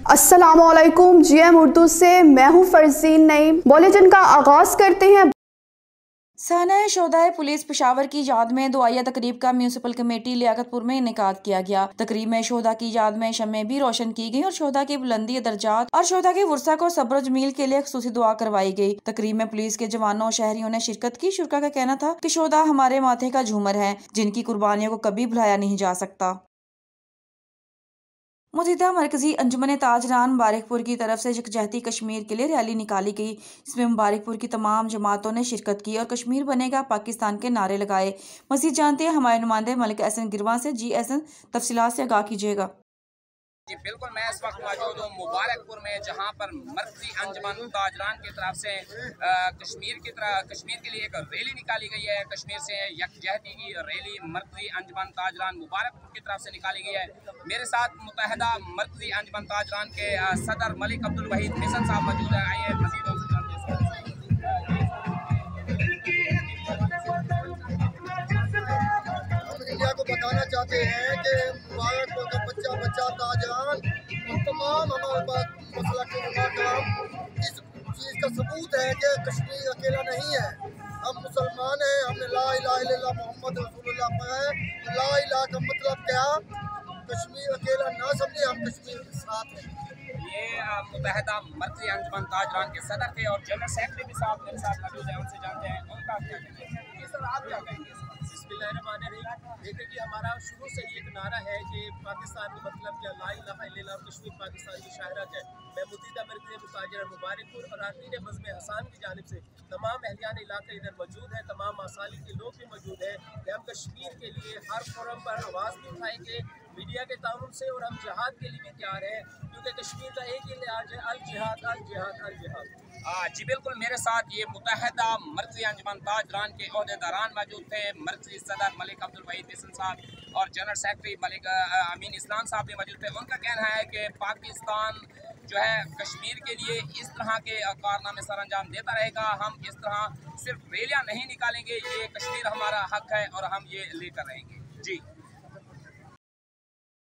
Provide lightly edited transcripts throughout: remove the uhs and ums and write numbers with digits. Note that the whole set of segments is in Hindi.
अस्सलामुअलैकुम। जीएम उर्दू से मैं हूँ फरजीन नईम। बुलेटिन का आगाज करते हैं। साना शोधाए पुलिस पेशावर की याद में दुआया तकरीब का म्यूनसिपल कमेटी लियाकतपुर में इनेकाद किया गया। तकरीब में शोधा की याद में शम्में भी रोशन की गई और शोधा की बुलंदी दर्जात और शोधा के वर्सा को सब्र जमील के लिए खुसूसी दुआ करवाई गई। तकरीब में पुलिस के जवानों और शहरियों ने शिरकत की। शुरा का कहना था कि शोधा हमारे माथे का झूमर है, जिनकी कुर्बानियों को कभी भुलाया नहीं जा सकता। मुतहिदा मरकजी अंजुमन ताजरान मुबारकपुर की तरफ से यकजहती कश्मीर के लिए रैली निकाली गई, जिसमें मुबारकपुर की तमाम जमातों ने शिरकत की और कश्मीर बनेगा पाकिस्तान के नारे लगाए। मज़ीद जानते हैं हमारे नुमाइंदे मलिक एहसन गिरवा से। जी एहसन, तफसीलात से आगाह कीजिएगा। जी बिल्कुल, मैं इस वक्त मौजूद हूँ मुबारकपुर में, जहाँ पर मरकजी अंजुमन ताजरान की तरफ से कश्मीर के लिए एक रैली निकाली गई है। कश्मीर से यकजहती की रैली मरकजी अंजुमन ताजरान मुबारकपुर की तरफ से निकाली गई है। मेरे साथ मुत्तहिदा मरकजी अंजुमन ताजरान के सदर मलिक अब्दुल वहीद मिशन साहब मौजूद हैं। आइए मज़ीद उनसे जानते हैं। इंडिया को बताना चाहते हैं कि मुबारकपुर का बच्चा बच्चा ताजरान और तमाम हमारे पास मसला के इस चीज़ का सबूत है कि कश्मीर अकेला नहीं है। हम मुसलमान हैं, हमने ला इलाहा इल्लल्लाह मोहम्मद रसूलुल्लाह पढ़ा है। ला इलाहा का मतलब क्या? कश्मीर अकेला ना समझे, हम कश्मीर के साथ हैं। ये मुत्तहिदा मरकजी अंजुमन ताजरान के सदर थे और जनरल सेक्रेटरी भी साहब मेरे साथ मौजूद हैं। उनसे जानते हैं उनका क्या कहना है। सर, आप क्या कहेंगे? देखिए कि हमारा शुरू से ही एक नारा है कि पाकिस्तान का मतलब क्या, ला इलाहा इल्लल्लाह, कश्मीर पाकिस्तान की शाहरत है। मैं मुतहिदा मरकज़ी ताजरान मुबारकपुर और आखिर बज़्म हसान की जानिब से तमाम अहलियान इलाके इधर मौजूद हैं, तमाम मसालिक के लोग भी मौजूद हैं कि हम कश्मीर के लिए हर फोरम पर आवाज़ भी उठाएंगे मीडिया के ताउन से, और हम जिहाद के लिए भी तैयार हैं, क्योंकि कश्मीर का एक ही लिहाज है, अल जिहाद अल जिहाद अल जिहाद। जी बिल्कुल, मेरे साथ ये मुत्तहिदा मरकजी अंजुमन ताजरान के ओहदेदारान मौजूद थे। मरकजी सदर मलिक अब्दुल वहीद मिशन साहब और जनरल सेक्रेटरी मलिक अमीन इस्लाम साहब भी मौजूद थे। उनका कहना है कि पाकिस्तान जो है कश्मीर के लिए इस तरह के कारनामे सर अंजाम देता रहेगा। हम इस तरह सिर्फ रैलियाँ नहीं निकालेंगे, ये कश्मीर हमारा हक है और हम ये लेकर रहेंगे। जी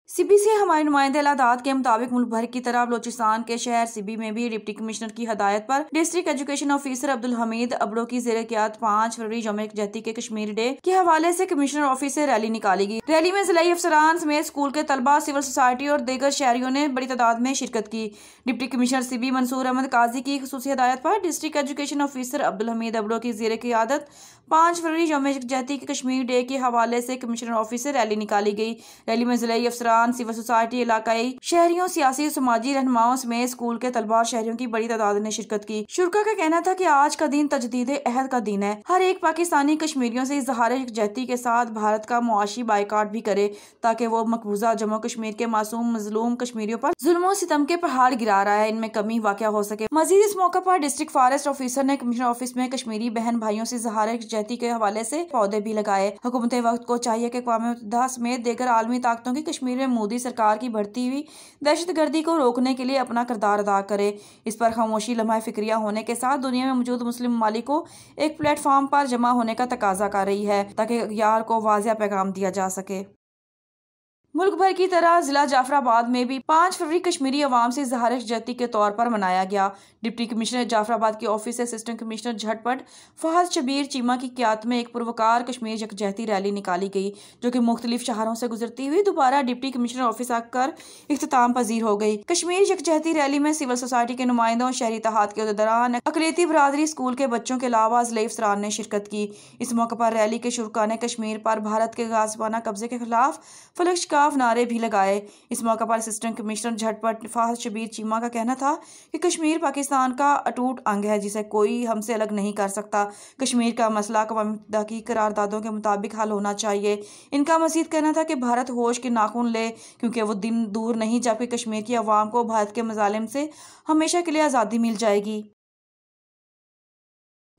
सिबी से हमारे नुमाइंदे इलाहाबाद के मुताबिक मुल्क भर की तरह बलोचिस्तान के शहर सिबी में भी डिप्टी कमिश्नर की हदायत पर district education officer Abdul Hamid Abro की ज़ेर-ए-क़यादत 5 फरवरी यौम यकजहती के कश्मीर डे के हवाले से कमिश्नर ऑफिस से रैली निकाली गई। रैली में ज़िलाई अफसरान समेत स्कूल के तलबा, सिविल सोसाइटी और दीगर शहरियों ने बड़ी तादाद में शिरकत की। डिप्टी कमिश्नर सिबी मंसूर अहमद काजी की खुसूसी हदायत पर district education officer Abdul Hamid Abro की ज़ेर-ए-क़यादत 5 फरवरी यौम यकजहती के कश्मीर डे के हवाले से कमिश्नर ऑफिस से रैली निकाली गई। रैली में ज़िलाई अफसरान, सिविल सोसाइटी, इलाकाई शहरियों, सियासी समाजी रहनुमाओं समेत स्कूल के तलबा और शहरियों की बड़ी तादाद ने शिरकत की। शुरा का कहना था कि आज का दिन तजदीद अहद का दिन है। हर एक पाकिस्तानी कश्मीरियों से इज़हार यकजहती के साथ भारत का मुआशी बाइकाट भी करे, ताकि वो मकबूजा जम्मू कश्मीर के मासूम मजलूम कश्मीरियों पर जुल्म सितम के पहाड़ गिरा रहा है, इनमें कमी वाक़या हो सके। मजीद इस मौका पर डिस्ट्रिक्ट फॉरेस्ट ऑफिसर ने कमिश्नर ऑफिस में कश्मीरी बहन भाइयों से इज़हार यकजहती के हवाले से पौधे भी लगाए। हुकूमत वक्त को चाहिए कि अक़वाम मुत्तहिदा समेत दीगर आलमी ताकतों की कश्मीर में मोदी सरकार की बढ़ती हुई दहशतगर्दी को रोकने के लिए अपना किरदार अदा करे। इस पर खामोशी लम्हा फिक्रिया होने के साथ दुनिया में मौजूद मुस्लिम ममालिक को एक प्लेटफॉर्म पर जमा होने का तकाजा कर रही है, ताकि यार को वाज़िया पैगाम दिया जा सके। मुल्क भर की तरह जिला जाफराबाद में भी 5 फरवरी कश्मीरी अवाम से इज़हार यकजहती के तौर पर मनाया गया। डिप्टी कमिश्नर जाफराबाद के ऑफिस से असिस्टेंट कमिश्नर झटपट फहद शबीर चीमा की क़यादत में एक पुरवकार कश्मीर यकजहती रैली निकाली गई, जो कि मुख्तलिफ शहरों से गुजरती हुई दोबारा डिप्टी कमिश्नर ऑफिस आकर इख्तिताम पजीर हो गई। कश्मीर यकजहती रैली में सिविल सोसाइटी के नुमाइंदों, शहरी इत्तेहाद के उहदेदारान, अक़लियती बरादरी, स्कूल के बच्चों के अलावा ज़िले अफसरान ने शिरकत की। इस मौके पर रैली के शुरा ने कश्मीर पर भारत के गाज़िबाना कब्जे के खिलाफ फलक नारे भी लगाए। इस मौके पर असिस्टेंट कमिश्नर झटपट फहद शबीर चीमा का कहना था कि कश्मीर पाकिस्तान का अटूट अंग है, जिसे कोई हमसे अलग नहीं कर सकता। कश्मीर का मसला अक़वाम मुत्तहिदा की करारदादों के मुताबिक हल होना चाहिए। इनका मज़ीद कहना था कि भारत होश के नाखून ले, क्योंकि वो दिन दूर नहीं जबकि कश्मीर की अवाम को भारत के मज़ालिम से हमेशा के लिए आज़ादी मिल जाएगी।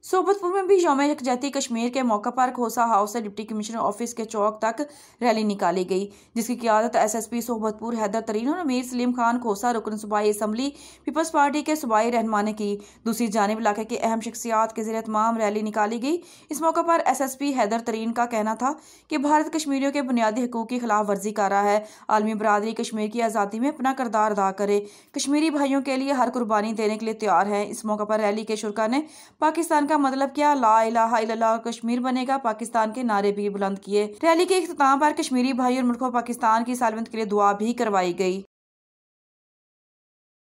सोबतपुर में भी यौम यकजहती कश्मीर के मौके पर खोसा हाउस से डिप्टी कमिश्नर ऑफिस के चौक तक रैली निकाली गई, जिसकी क़ियादत एसएसपी सोबतपुर हैदर तरीन और अमीर सलीम खान खोसा रुकन सूबाई असम्बली पीपल्स पार्टी के सूबाई रहनुमा ने की। दूसरी जानिब इलाके की अहम शख्सियात के ज़रिए तमाम रैली निकाली गई। इस मौके पर एसएसपी हैदर तरीन का कहना था कि भारत कश्मीरियों के बुनियादी हकूक़ की खिलाफ वर्जी कर रहा है। आलमी बरादरी कश्मीर की आज़ादी में अपना किरदार अदा करे, कश्मीरी भाइयों के लिए हर कुर्बानी देने के लिए तैयार है। इस मौके पर रैली के शुरा ने पाकिस्तान का मतलब क्या, ला इलाहा इल्लल्लाह कश्मीर बनेगा पाकिस्तान के नारे भी बुलंद किए। रैली के इख्तिताम पर कश्मीरी भाई और मुल्क पाकिस्तान की सालमत के लिए दुआ भी करवाई गई।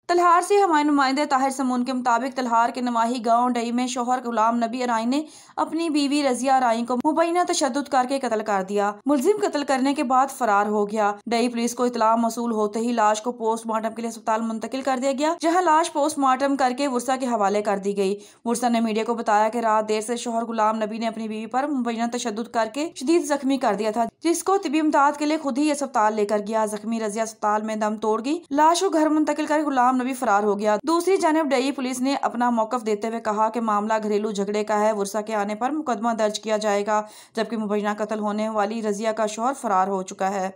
तलहार से हमारे नुमाइंदे ताहिर समून के मुताबिक तलहार के नवाही गांव डई में शोहर गुलाम नबी अराई ने अपनी बीवी रजिया अराई को मुबैना तशद्दुद करके कत्ल कर दिया। मुलजिम कत्ल करने के बाद फरार हो गया। डई पुलिस को इतला मौसूल होते ही लाश को पोस्टमार्टम के लिए अस्पताल मुंतकिल कर दिया गया, जहां लाश पोस्टमार्टम करके वर्सा के हवाले कर दी गई। वर्सा ने मीडिया को बताया कि रात देर से शोहर गुलाम नबी ने अपनी बीवी पर मुबैना तशद्दुद करके शदीद जख्मी कर दिया था, जिसको तिबी इमदाद के लिए खुद ही अस्पताल लेकर गया। जख्मी रजिया अस्पताल में दम तोड़ गई। लाश को घर मुंतकिल कर गुलाम नबी फरार हो गया। दूसरी जानिब डई पुलिस ने अपना मौकफ देते हुए कहा कि मामला घरेलू झगड़े का है, वर्सा के आने पर मुकदमा दर्ज किया जाएगा, जबकि मुबैना कत्ल होने वाली रजिया का शौहर फरार हो चुका है।